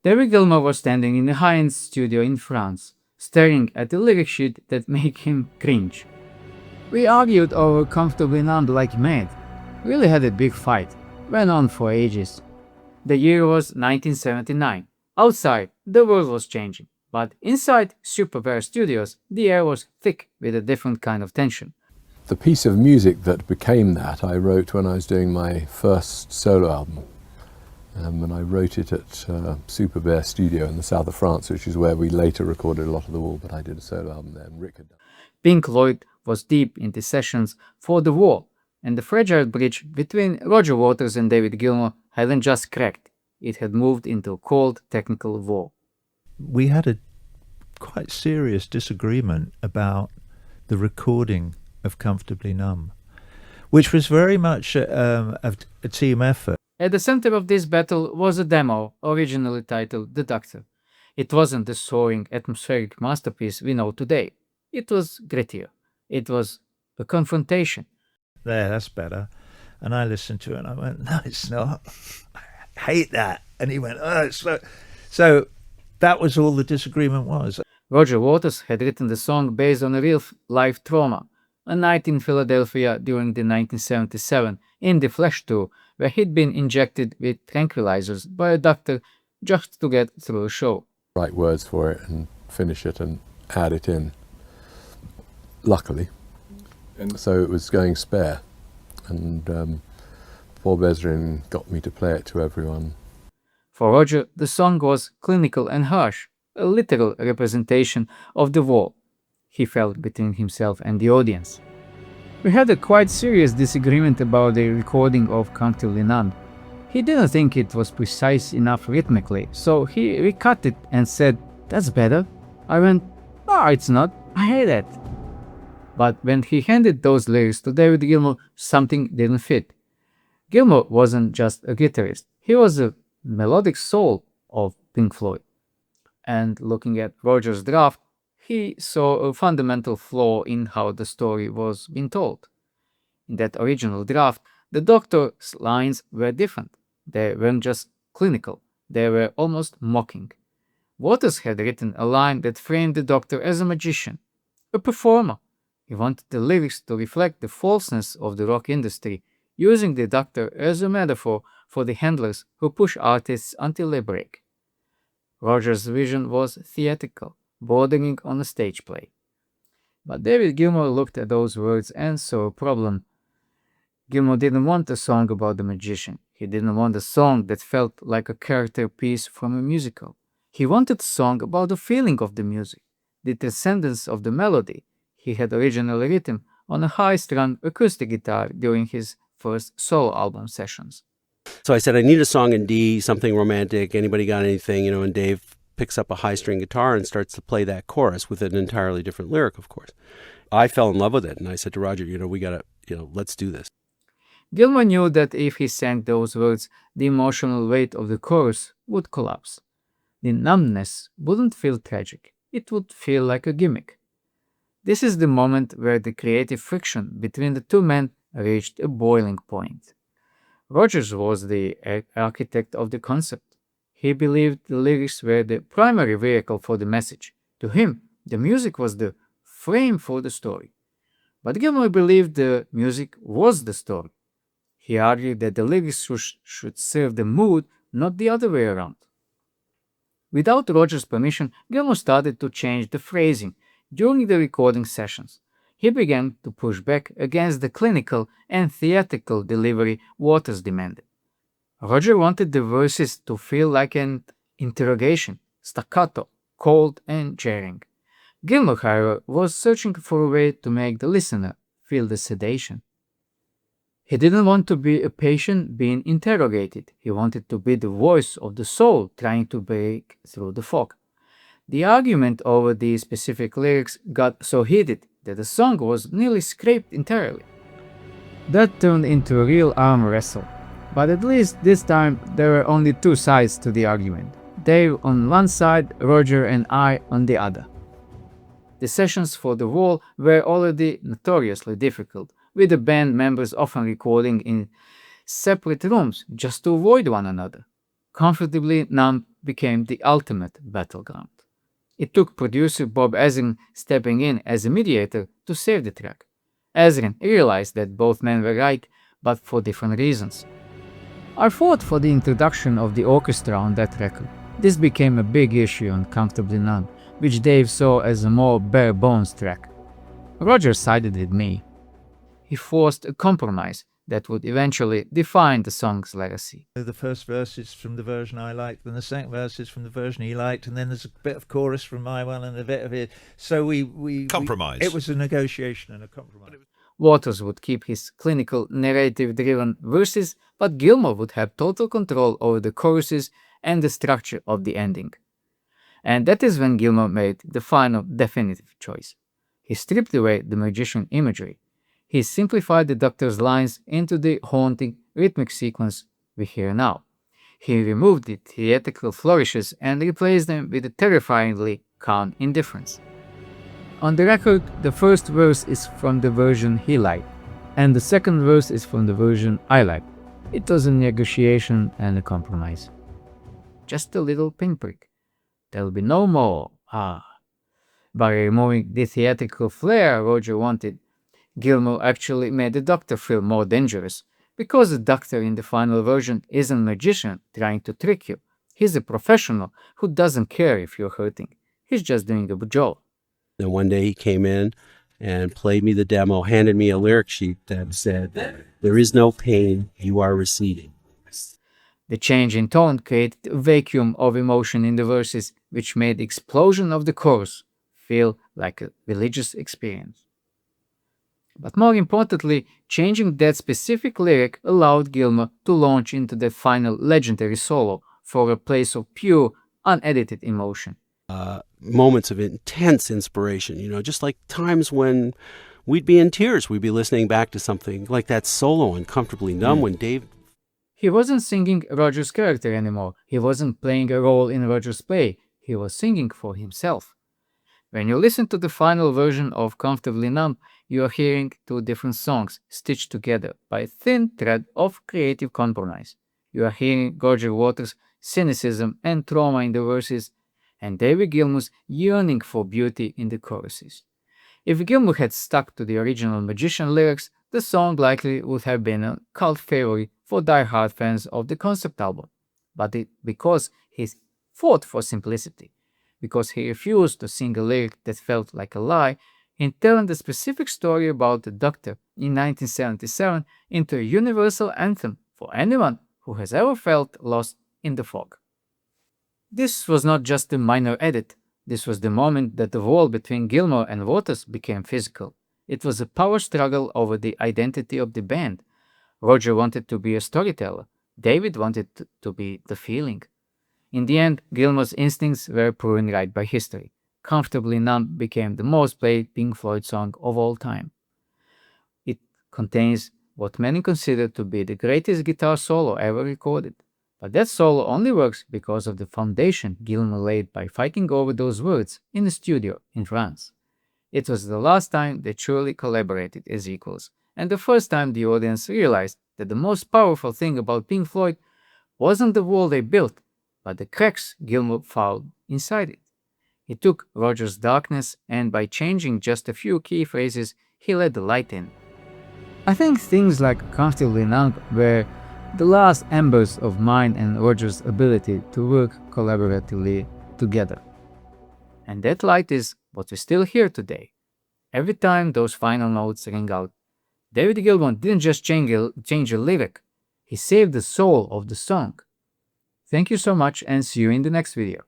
David Gilmour was standing in a high-end studio in France, staring at the lyric sheet that made him cringe. We argued over Comfortably Numb like mad. Really had a big fight. Went on for ages. The year was 1979. Outside, the world was changing. But inside Superbear Studios, the air was thick with a different kind of tension. The piece of music that became that I wrote when I was doing my first solo album. And I wrote it at Superbear Studio in the south of France, which is where we later recorded a lot of The Wall, but I did a solo album there and Rick had done. Pink Floyd was deep into sessions for The Wall, and the fragile bridge between Roger Waters and David Gilmour hadn't just cracked, it had moved into a cold technical war. We had a quite serious disagreement about the recording of Comfortably Numb, which was very much a team effort. At the center of this battle was a demo originally titled The Doctor. It wasn't the soaring atmospheric masterpiece we know today. It was grittier. It was a confrontation. There, that's better. And I listened to it and I went, no, it's not. I hate that. And he went, oh, it's slow. So that was all the disagreement was. Roger Waters had written the song based on a real-life trauma, a night in Philadelphia during the 1977 In the Flesh tour, where he'd been injected with tranquilizers by a doctor just to get through a show. Write words for it and finish it and add it in, luckily. And so it was going spare, and Paul Bezrin got me to play it to everyone. For Roger, the song was clinical and harsh, a literal representation of the wall he felt between himself and the audience. We had a quite serious disagreement about the recording of Comfortably Numb. He didn't think it was precise enough rhythmically, so he recut it and said, "That's better." I went, "No, it's not. I hate it." But when he handed those lyrics to David Gilmour, something didn't fit. Gilmour wasn't just a guitarist, he was a melodic soul of Pink Floyd. And looking at Roger's draft, he saw a fundamental flaw in how the story was being told. In that original draft, the Doctor's lines were different. They weren't just clinical, they were almost mocking. Waters had written a line that framed the Doctor as a magician, a performer. He wanted the lyrics to reflect the falseness of the rock industry, using the Doctor as a metaphor for the handlers who push artists until they break. Roger's vision was theatrical, bordering on a stage play. But David Gilmour looked at those words and saw a problem. Gilmour didn't want a song about the magician. He didn't want a song that felt like a character piece from a musical. He wanted a song about the feeling of the music, the transcendence of the melody he had originally written on a high-strung acoustic guitar during his first solo album sessions. So I said, I need a song in D, something romantic. Anybody got anything? And Dave picks up a high-string guitar and starts to play that chorus with an entirely different lyric, of course. I fell in love with it, and I said to Roger, we got to, let's do this. Gilmour knew that if he sang those words, the emotional weight of the chorus would collapse. The numbness wouldn't feel tragic. It would feel like a gimmick. This is the moment where the creative friction between the two men reached a boiling point. Rogers was the architect of the concept. He believed the lyrics were the primary vehicle for the message. To him, the music was the frame for the story. But Gilmour believed the music was the story. He argued that the lyrics should serve the mood, not the other way around. Without Rogers' permission, Gilmour started to change the phrasing during the recording sessions. He began to push back against the clinical and theatrical delivery Waters demanded. Roger wanted the verses to feel like an interrogation, staccato, cold and jarring. Gilmour, however, was searching for a way to make the listener feel the sedation. He didn't want to be a patient being interrogated. He wanted to be the voice of the soul trying to break through the fog. The argument over the specific lyrics got so heated that the song was nearly scrapped entirely. That turned into a real arm wrestle. But at least this time there were only two sides to the argument. Dave on one side, Roger and I on the other. The sessions for The Wall were already notoriously difficult, with the band members often recording in separate rooms just to avoid one another. Comfortably Numb became the ultimate battleground. It took producer Bob Ezrin stepping in as a mediator to save the track. Ezrin realized that both men were right, but for different reasons. I fought for the introduction of the orchestra on that record. This became a big issue on Comfortably Numb, which Dave saw as a more bare-bones track. Roger sided with me. He forced a compromise that would eventually define the song's legacy. The first verse is from the version I liked, then the second verse is from the version he liked, and then there's a bit of chorus from my one and a bit of it. So we Compromise. It was a negotiation and a compromise. Waters would keep his clinical, narrative-driven verses, but Gilmour would have total control over the choruses and the structure of the ending. And that is when Gilmour made the final, definitive choice. He stripped away the magician imagery. He simplified the Doctor's lines into the haunting, rhythmic sequence we hear now. He removed the theatrical flourishes and replaced them with a terrifyingly calm indifference. On the record, the first verse is from the version he liked, and the second verse is from the version I liked. It was a negotiation and a compromise. Just a little pinprick. There'll be no more, By removing the theatrical flair Roger wanted, Gilmour actually made the Doctor feel more dangerous, because the Doctor in the final version isn't a magician trying to trick you. He's a professional who doesn't care if you're hurting. He's just doing a job. Then one day he came in and played me the demo, handed me a lyric sheet that said, "There is no pain, you are receding." The change in tone created a vacuum of emotion in the verses, which made the explosion of the chorus feel like a religious experience. But more importantly, changing that specific lyric allowed Gilmour to launch into the final legendary solo for a place of pure, unedited emotion. Moments of intense inspiration, just like times when we'd be in tears. We'd be listening back to something like that solo on Comfortably Numb when Dave... He wasn't singing Roger's character anymore. He wasn't playing a role in Roger's play. He was singing for himself. When you listen to the final version of Comfortably Numb, you are hearing two different songs stitched together by a thin thread of creative compromise. You are hearing Roger Waters' cynicism and trauma in the verses, and David Gilmour's yearning for beauty in the choruses. If Gilmour had stuck to the original magician lyrics, the song likely would have been a cult favorite for die-hard fans of the concept album. But because he fought for simplicity, because he refused to sing a lyric that felt like a lie, in telling the specific story about the Doctor in 1977 into a universal anthem for anyone who has ever felt lost in the fog. This was not just a minor edit. This was the moment that the wall between Gilmour and Waters became physical. It was a power struggle over the identity of the band. Roger wanted to be a storyteller. David wanted to be the feeling. In the end, Gilmour's instincts were proven right by history. Comfortably Numb became the most played Pink Floyd song of all time. It contains what many consider to be the greatest guitar solo ever recorded. But that solo only works because of the foundation Gilmour laid by fighting over those words in the studio in France. It was the last time they truly collaborated as equals, and the first time the audience realized that the most powerful thing about Pink Floyd wasn't the wall they built, but the cracks Gilmour found inside it. He took Roger's darkness, and by changing just a few key phrases, he let the light in. I think things like Comfortably Numb were the last embers of mine and Roger's ability to work collaboratively together. And that light is what we still hear today. Every time those final notes ring out, David Gilmour didn't just change a lyric, he saved the soul of the song. Thank you so much and see you in the next video.